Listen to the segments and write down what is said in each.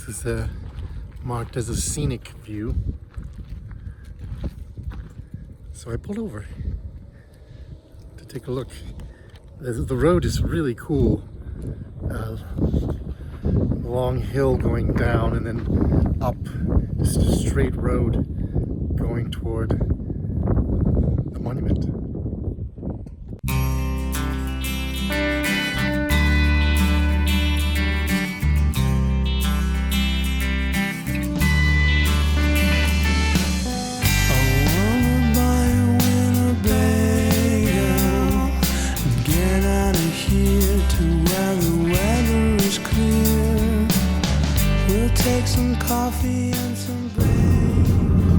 This is marked as a scenic view. So I pulled over to take a look. The road is really cool. Long hill going down and then up. Just a straight road going toward the monument.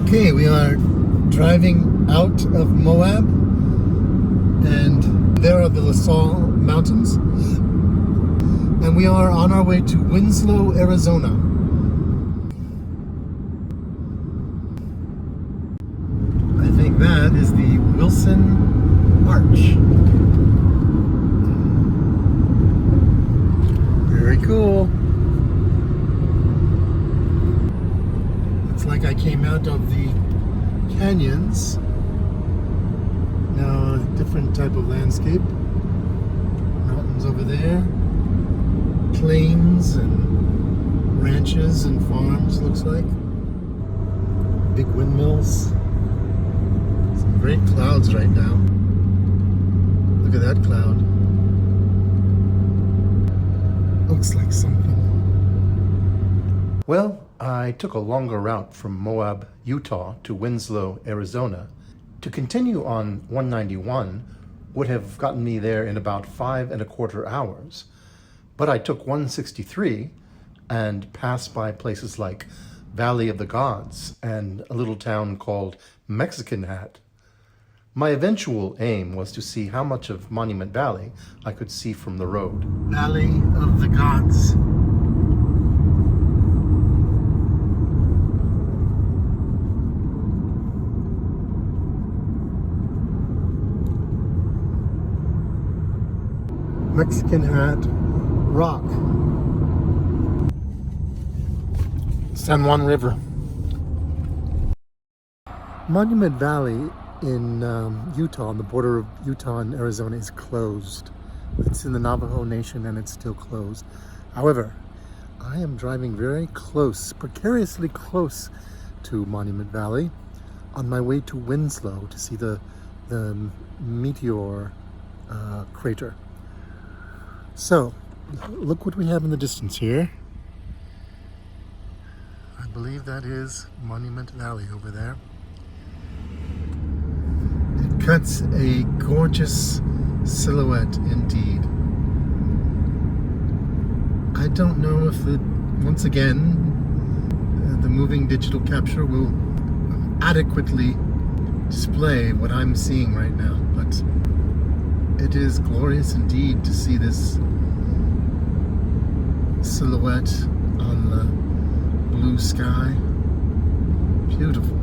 Okay, we are driving out of Moab, and there are the LaSalle Mountains, and we are on our way to Winslow, Arizona. I think that is the Wilson Arch. Very cool. Like I came out of the canyons. Now a different type of landscape. Mountains over there. Plains and ranches and farms, looks like. Big windmills. Some great clouds right now. Look at that cloud. Looks like something. Well, I took a longer route from Moab, Utah to Winslow, Arizona. To continue on 191 would have gotten me there in about 5¼ hours. But I took 163 and passed by places like Valley of the Gods and a little town called Mexican Hat. My eventual aim was to see how much of Monument Valley I could see from the road. Valley of the Gods. Mexican Hat Rock. San Juan River. Monument Valley in Utah, on the border of Utah and Arizona, is closed. It's in the Navajo Nation and it's still closed. However, I am driving very close, precariously close to Monument Valley on my way to Winslow to see the Meteor Crater. So, look what we have in the distance here. I believe that is Monument Valley over there. It cuts a gorgeous silhouette indeed. I don't know if once again, the moving digital capture will adequately display what I'm seeing right now, but it is glorious indeed to see this silhouette on the blue sky. Beautiful.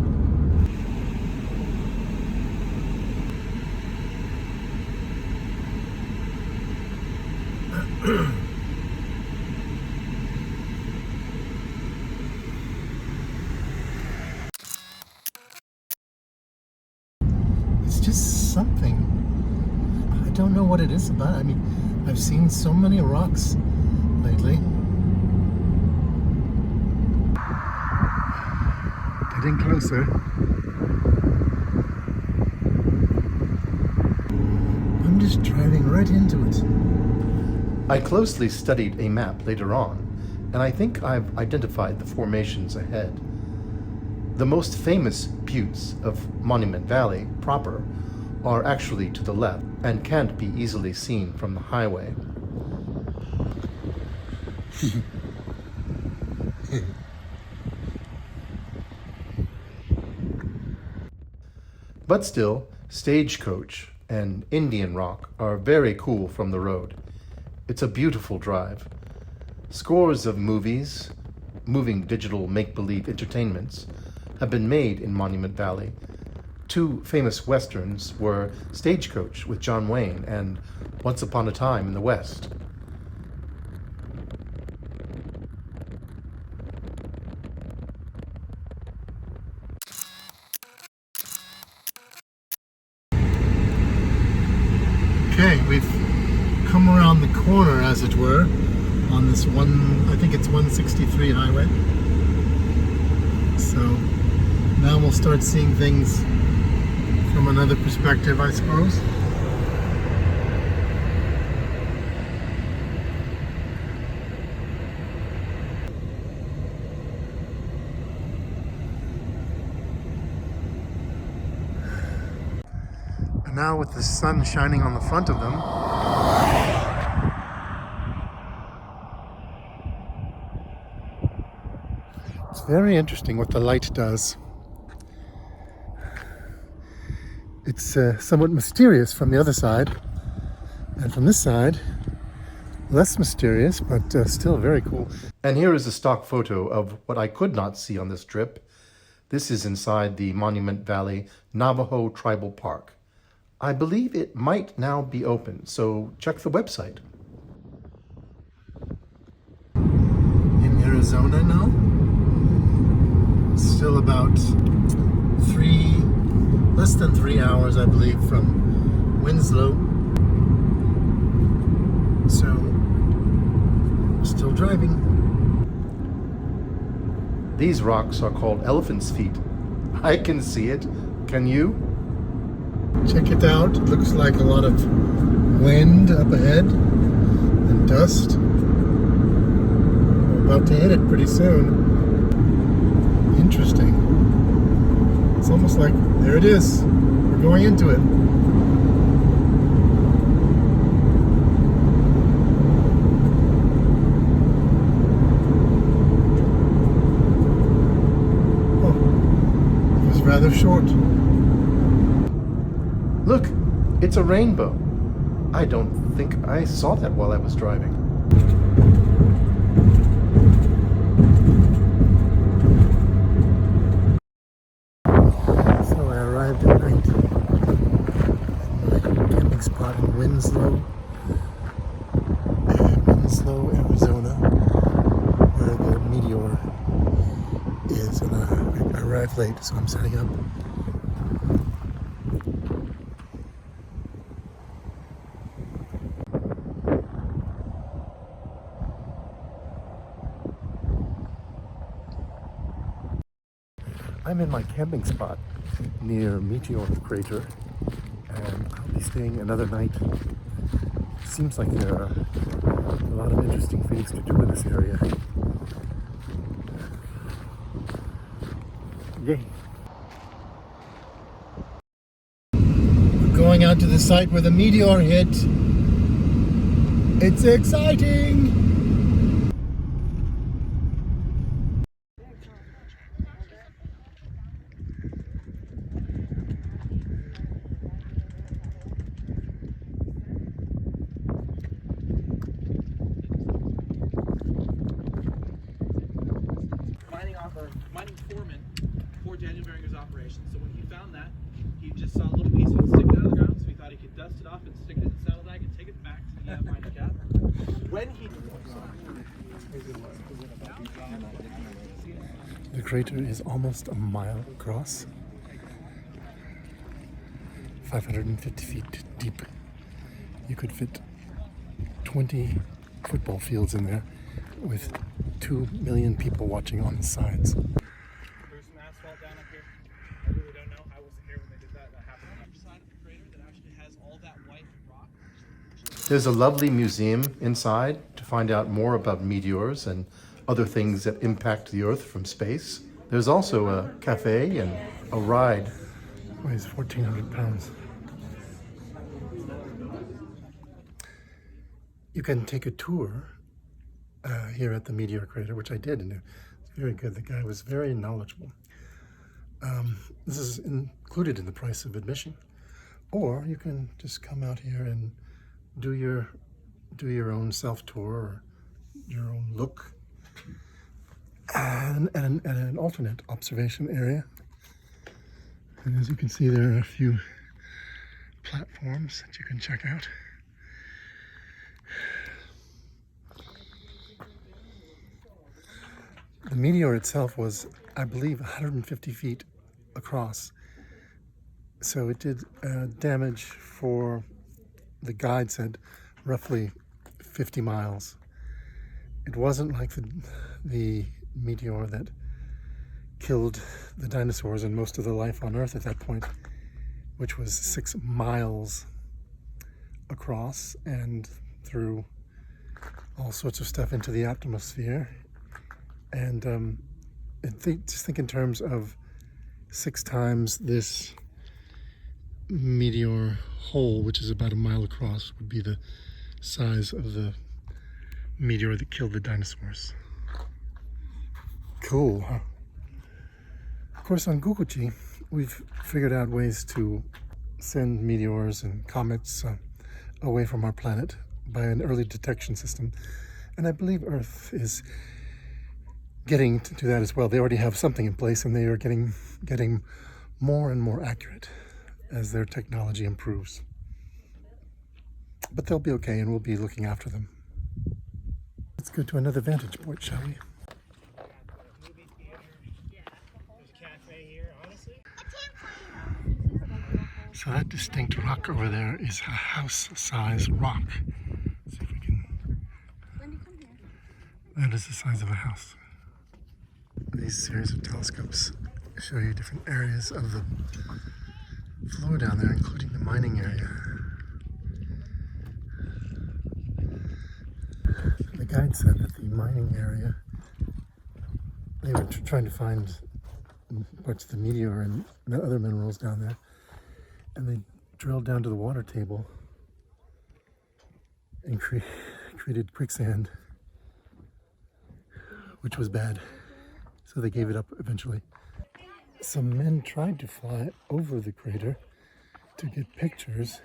It's just something. I don't know what it is about. I mean, I've seen so many rocks lately. Getting closer. I'm just driving right into it. I closely studied a map later on, and I think I've identified the formations ahead. The most famous buttes of Monument Valley proper are actually to the left and can't be easily seen from the highway. But still, Stagecoach and Indian Rock are very cool from the road. It's a beautiful drive. Scores of movies, moving digital make-believe entertainments, have been made in Monument Valley. Two famous westerns were Stagecoach with John Wayne and Once Upon a Time in the West. Okay, we've come around the corner, as it were, on this I think it's 163 highway. So now we'll start seeing things from another perspective, I suppose. And now with the sun shining on the front of them, it's very interesting what the light does. It's somewhat mysterious from the other side, and from this side, less mysterious, but still very cool. And here is a stock photo of what I could not see on this trip. This is inside the Monument Valley Navajo Tribal Park. I believe it might now be open, so check the website. In Arizona now, still about less than 3 hours, I believe, from Winslow. So, still driving. These rocks are called elephant's feet. I can see it. Can you? Check it out. It looks like a lot of wind up ahead and dust. We're about to hit it pretty soon. Interesting. It's almost like, there it is. We're going into it. Oh, it was rather short. Look, it's a rainbow. I don't think I saw that while I was driving. So I arrived at night at my camping spot in Winslow, Arizona, where the meteor is, and I arrived late, so I'm setting up. I'm in my camping spot near Meteor Crater, and I'll be staying another night. It seems like there are a lot of interesting things to do in this area. Yay! We're going out to the site where the meteor hit. It's exciting! Mining foreman for Daniel Beringer's operation. So when he found that, he just saw a little piece of it sticking out of the ground, so he thought he could dust it off and stick it in the saddlebag and take it back to the mining cap. When he... The crater is almost a mile across, 550 feet deep. You could fit 20 football fields in there with 2 million people watching on the sides. There's some asphalt down up here. I really don't know. I wasn't here when they did that. That happened on the side of the crater that actually has all that white rock. There's a lovely museum inside to find out more about meteors and other things that impact the Earth from space. There's also a cafe and a ride. Weighs 1,400 pounds. You can take a tour here at the Meteor Crater, which I did, and it's very good. The guy was very knowledgeable. This is included in the price of admission, or you can just come out here and do your own self-tour or your own look, and an alternate observation area. And as you can see, there are a few platforms that you can check out. The meteor itself was, I believe, 150 feet across. So it did damage for the guide said roughly 50 miles. It wasn't like the meteor that killed the dinosaurs and most of the life on Earth at that point, which was 6 miles across and through all sorts of stuff into the atmosphere. And just think in terms of 6 times this meteor hole, which is about a mile across, would be the size of the meteor that killed the dinosaurs. Cool, huh? Of course, on Gugu-Gee, we've figured out ways to send meteors and comets away from our planet by an early detection system. And I believe Earth is getting to that as well. They already have something in place, and they are getting more and more accurate as their technology improves. But they'll be okay, and we'll be looking after them. Let's go to another vantage point, shall we? So that distinct rock over there is a house-size rock. See if we can... That is the size of a house. These series of telescopes show you different areas of the floor down there, including the mining area. The guide said that the mining area, they were trying to find parts of the meteor and other minerals down there, and they drilled down to the water table and created quicksand, which was bad. So they gave it up eventually. Some men tried to fly over the crater to get pictures,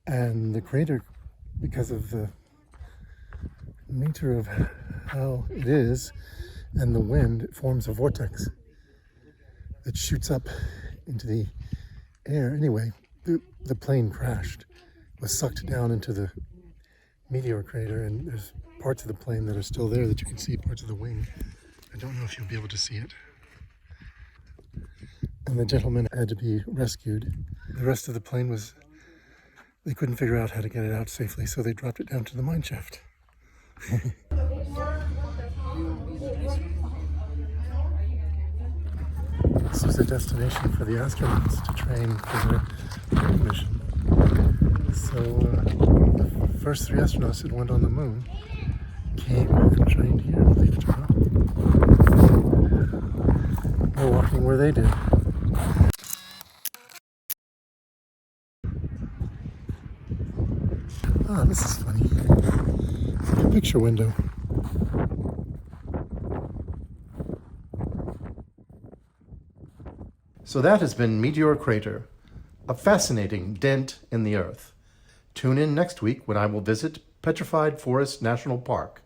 and the crater, because of the nature of how it is and the wind, it forms a vortex that shoots up into the air. Anyway, the plane crashed, was sucked down into the Meteor Crater, and there's parts of the plane that are still there that you can see, parts of the wing. I don't know if you'll be able to see it. And the gentleman had to be rescued. The rest of the plane was, they couldn't figure out how to get it out safely, so they dropped it down to the mine shaft. This was a destination for the astronauts to train for their moon mission. So the first 3 astronauts that went on the moon came and trained here, believe it or not. We're walking where they did. Ah, this is funny. It's like a picture window. So that has been Meteor Crater, a fascinating dent in the Earth. Tune in next week when I will visit Petrified Forest National Park.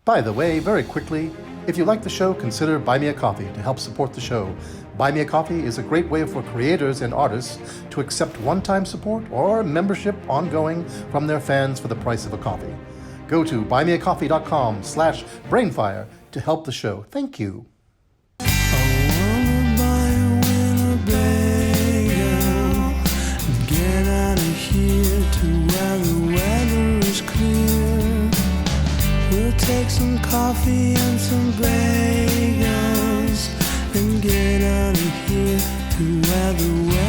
By the way, very quickly, if you like the show, consider Buy Me a Coffee to help support the show. Buy Me a Coffee is a great way for creators and artists to accept one-time support or membership ongoing from their fans for the price of a coffee. Go to buymeacoffee.com/brainfire to help the show. Thank you. Take some coffee and some bagels and get out of here to where the weather